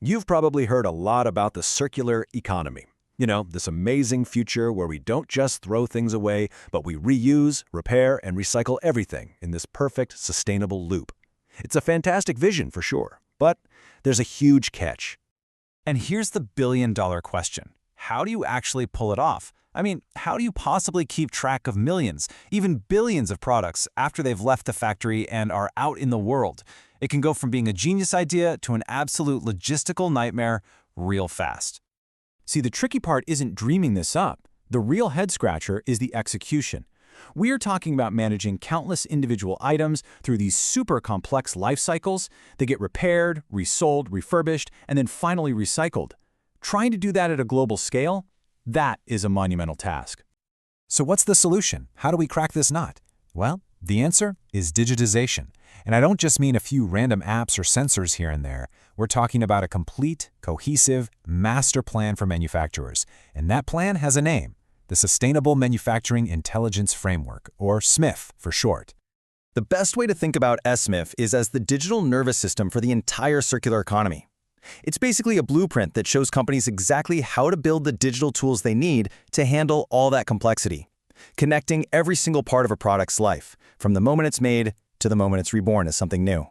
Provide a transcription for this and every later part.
You've probably heard a lot about the circular economy. This amazing future where we don't just throw things away, but we reuse, repair, and recycle everything in this perfect, sustainable loop. It's a fantastic vision for sure, but there's a huge catch. And here's the billion-dollar question. How do you actually pull it off? I mean, how do you possibly keep track of millions, even billions of products after they've left the factory and are out in the world? It can go from being a genius idea to an absolute logistical nightmare real fast. See, the tricky part isn't dreaming this up. The real head-scratcher is the execution. We're talking about managing countless individual items through these super complex life cycles. They get repaired, resold, refurbished, and then finally recycled. Trying to do that at a global scale? That is a monumental task. So what's the solution? How do we crack this nut? Well, the answer is digitization. And I don't just mean a few random apps or sensors here and there. We're talking about a complete, cohesive master plan for manufacturers. And that plan has a name, the Sustainable Manufacturing Intelligence Framework, or SMIF for short. The best way to think about SMIF is as the digital nervous system for the entire circular economy. It's basically a blueprint that shows companies exactly how to build the digital tools they need to handle all that complexity, connecting every single part of a product's life, from the moment it's made to the moment it's reborn as something new.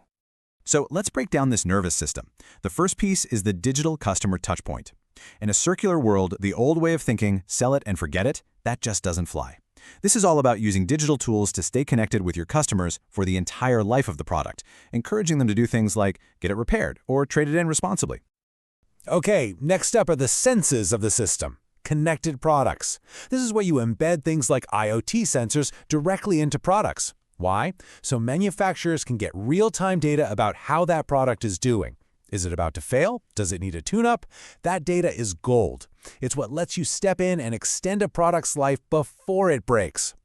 So let's break down this nervous system. The first piece is the digital customer touchpoint. In a circular world, the old way of thinking, sell it and forget it, that just doesn't fly. This is all about using digital tools to stay connected with your customers for the entire life of the product, encouraging them to do things like get it repaired or trade it in responsibly. Okay, next up are the senses of the system. Connected products. This is where you embed things like IoT sensors directly into products. Why? So manufacturers can get real-time data about how that product is doing. Is it about to fail? Does it need a tune-up? That data is gold. It's what lets you step in and extend a product's life before it breaks.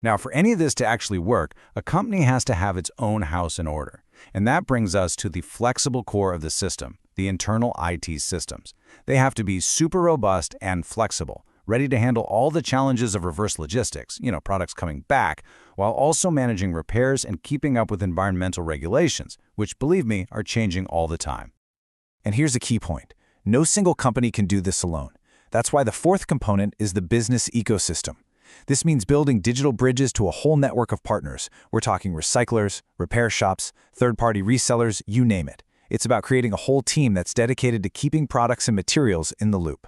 Now, for any of this to actually work, a company has to have its own house in order. And that brings us to the flexible core of the system, the internal IT systems. They have to be super robust and flexible, ready to handle all the challenges of reverse logistics, products coming back, while also managing repairs and keeping up with environmental regulations, which, believe me, are changing all the time. And here's a key point. No single company can do this alone. That's why the fourth component is the business ecosystem. This means building digital bridges to a whole network of partners. We're talking recyclers, repair shops, third-party resellers, you name it. It's about creating a whole team that's dedicated to keeping products and materials in the loop.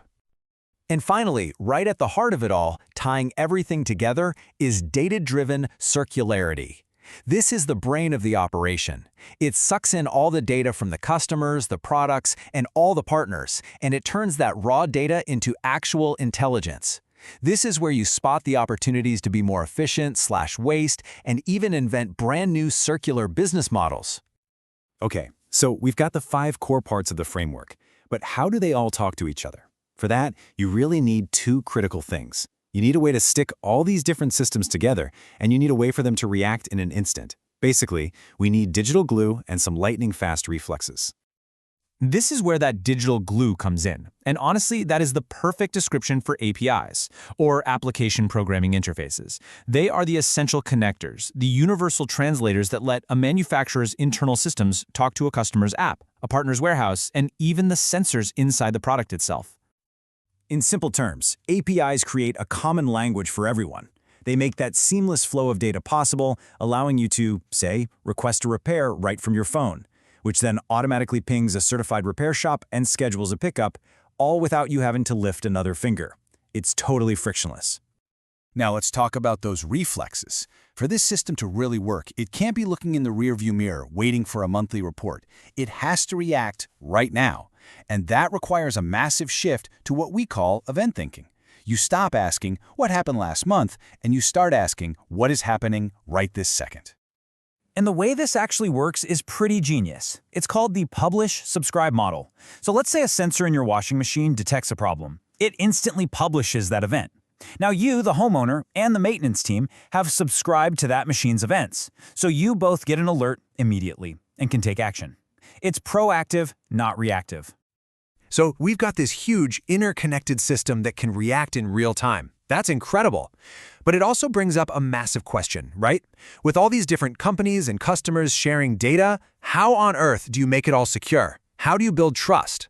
And finally, right at the heart of it all, tying everything together, is data-driven circularity. This is the brain of the operation. It sucks in all the data from the customers, the products, and all the partners, and it turns that raw data into actual intelligence. This is where you spot the opportunities to be more efficient, waste, and even invent brand new circular business models. Okay, so we've got the 5 core parts of the framework, but how do they all talk to each other? For that, you really need 2 critical things. You need a way to stick all these different systems together, and you need a way for them to react in an instant. Basically, we need digital glue and some lightning-fast reflexes. This is where that digital glue comes in, and honestly, that is the perfect description for APIs, or application programming interfaces. They are the essential connectors, the universal translators that let a manufacturer's internal systems talk to a customer's app, a partner's warehouse, and even the sensors inside the product itself. In simple terms, APIs create a common language for everyone. They make that seamless flow of data possible, allowing you to, say, request a repair right from your phone, which then automatically pings a certified repair shop and schedules a pickup, all without you having to lift another finger. It's totally frictionless. Now let's talk about those reflexes. For this system to really work, it can't be looking in the rearview mirror, waiting for a monthly report. It has to react right now. And that requires a massive shift to what we call event thinking. You stop asking, what happened last month, and you start asking, what is happening right this second? And the way this actually works is pretty genius. It's called the publish-subscribe model. So let's say a sensor in your washing machine detects a problem. It instantly publishes that event. Now you, the homeowner, and the maintenance team have subscribed to that machine's events, so you both get an alert immediately and can take action. It's proactive, not reactive. So we've got this huge interconnected system that can react in real time. That's incredible. But it also brings up a massive question, right? With all these different companies and customers sharing data, how on earth do you make it all secure? How do you build trust?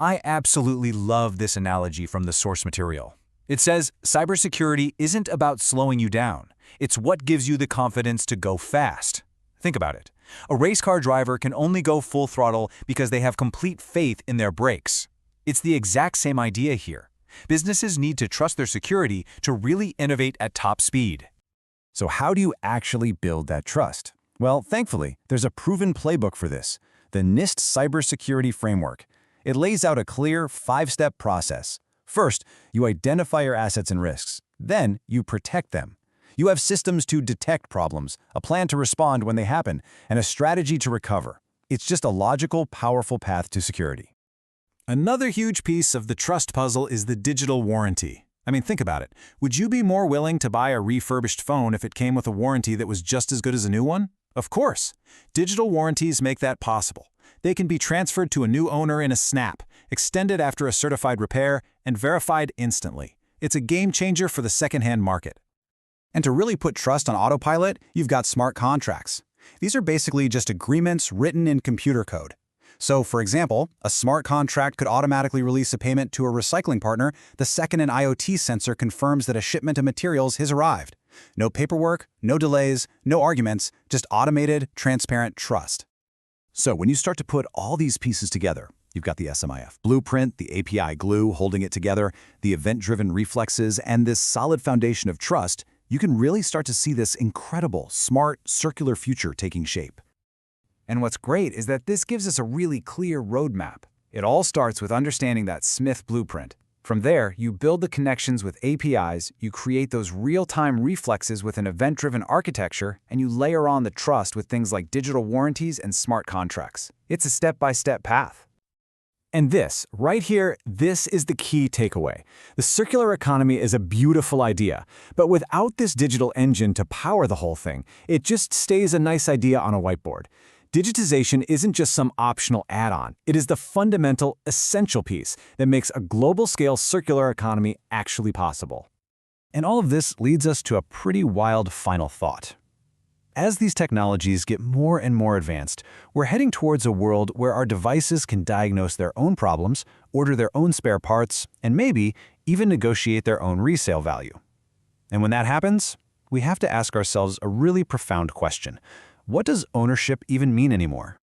I absolutely love this analogy from the source material. It says, cybersecurity isn't about slowing you down. It's what gives you the confidence to go fast. Think about it. A race car driver can only go full throttle because they have complete faith in their brakes. It's the exact same idea here. Businesses need to trust their security to really innovate at top speed. So how do you actually build that trust? Well, thankfully, there's a proven playbook for this, the NIST Cybersecurity Framework. It lays out a clear 5-step process. First, you identify your assets and risks. Then, you protect them. You have systems to detect problems, a plan to respond when they happen, and a strategy to recover. It's just a logical, powerful path to security. Another huge piece of the trust puzzle is the digital warranty. I mean, think about it. Would you be more willing to buy a refurbished phone if it came with a warranty that was just as good as a new one? Of course. Digital warranties make that possible. They can be transferred to a new owner in a snap, extended after a certified repair, and verified instantly. It's a game changer for the secondhand market. And to really put trust on autopilot, you've got smart contracts. These are basically just agreements written in computer code. So, for example, a smart contract could automatically release a payment to a recycling partner the second an IoT sensor confirms that a shipment of materials has arrived. No paperwork, no delays, no arguments, just automated, transparent trust. So when you start to put all these pieces together, you've got the SMIF blueprint, the API glue holding it together, the event-driven reflexes, and this solid foundation of trust, you can really start to see this incredible, smart, circular future taking shape. And what's great is that this gives us a really clear roadmap. It all starts with understanding that SMIF blueprint. From there, you build the connections with APIs, you create those real-time reflexes with an event-driven architecture, and you layer on the trust with things like digital warranties and smart contracts. It's a step-by-step path. And this, right here, this is the key takeaway. The circular economy is a beautiful idea, but without this digital engine to power the whole thing, it just stays a nice idea on a whiteboard. Digitization isn't just some optional add-on. It is the fundamental, essential piece that makes a global-scale circular economy actually possible. And all of this leads us to a pretty wild final thought. As these technologies get more and more advanced, we're heading towards a world where our devices can diagnose their own problems, order their own spare parts, and maybe even negotiate their own resale value. And when that happens, we have to ask ourselves a really profound question. What does ownership even mean anymore?